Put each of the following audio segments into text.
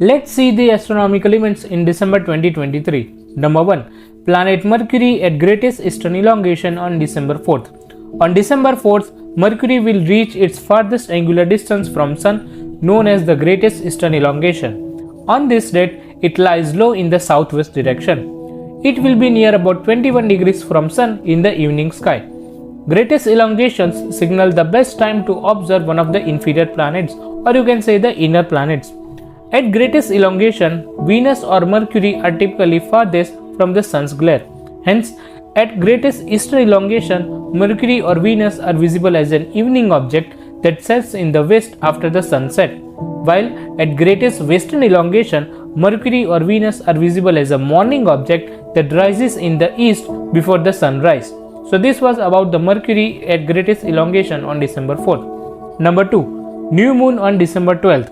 Let's see the astronomical events in December 2023. Number 1. Planet Mercury at greatest eastern elongation on December 4th. On December 4th, Mercury will reach its farthest angular distance from Sun, known as the greatest eastern elongation. On this date, it lies low in the southwest direction. It will be near about 21 degrees from Sun in the evening sky. Greatest elongations signal the best time to observe one of the inferior planets, or you can say the inner planets. At greatest elongation, Venus or Mercury are typically farthest from the Sun's glare. Hence, at greatest eastern elongation, Mercury or Venus are visible as an evening object that sets in the west after the sunset, while at greatest western elongation, Mercury or Venus are visible as a morning object that rises in the east before the sunrise. So this was about the Mercury at greatest elongation on December 4th. Number 2. New moon on December 12th.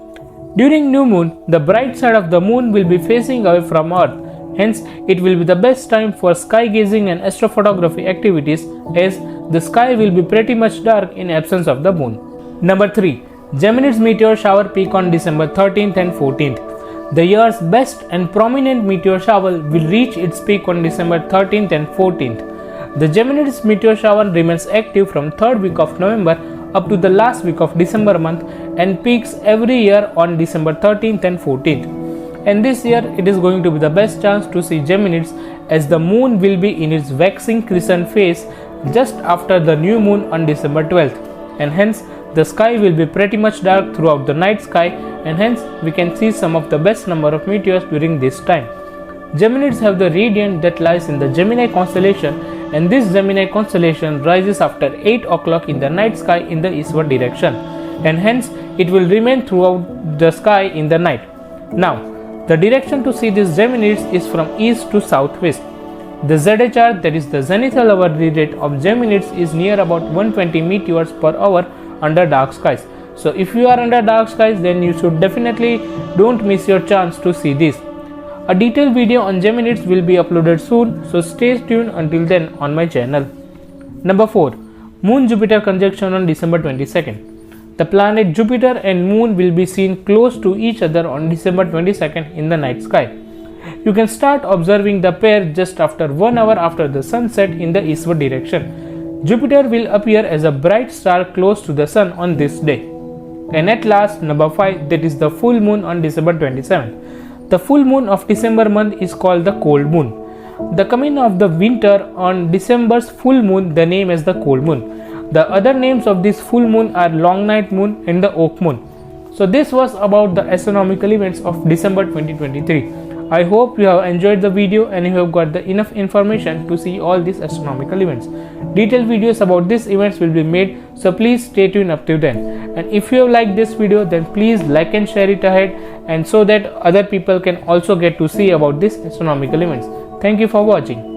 During new moon, the bright side of the moon will be facing away from Earth. Hence, it will be the best time for sky gazing and astrophotography activities, as the sky will be pretty much dark in absence of the moon. Number 3. Geminids Meteor shower peak on December 13th and 14th. The year's best and prominent meteor shower will reach its peak on December 13th and 14th. The Geminids Meteor shower remains active from 3rd week of November up to the last week of December month and peaks every year on December 13th and 14th. And this year it is going to be the best chance to see Geminids, as the moon will be in its waxing crescent phase just after the new moon on December 12th, and hence the sky will be pretty much dark throughout the night sky, and hence we can see some of the best number of meteors during this time. Geminids have the radiant that lies in the Gemini constellation, and this Gemini constellation rises after 8 o'clock in the night sky in the eastward direction, and hence it will remain throughout the sky in the night. Now, the direction to see these Geminids is from east to southwest. The ZHR, that is the zenithal hourly rate of Geminids, is near about 120 meteors per hour under dark skies. So if you are under dark skies, then you should definitely don't miss your chance to see this. A detailed video on Geminids will be uploaded soon, so stay tuned until then on my channel. Number 4. Moon-Jupiter conjunction on December 22nd. The planet Jupiter and Moon will be seen close to each other on December 22nd in the night sky. You can start observing the pair just after 1 hour after the sunset in the eastward direction. Jupiter will appear as a bright star close to the Sun on this day. And at last, number 5, that is the full moon on December 27th. The full moon of December month is called the cold moon. The coming of the winter on December's full moon, the name is the cold moon. The other names of this full moon are long night moon and the oak moon. So this was about the astronomical events of December 2023. I hope you have enjoyed the video and you have got the enough information to see all these astronomical events. Detailed videos about these events will be made, so please stay tuned up to then. And if you have liked this video, then please like and share it ahead, and so that other people can also get to see about these astronomical events. Thank you for watching.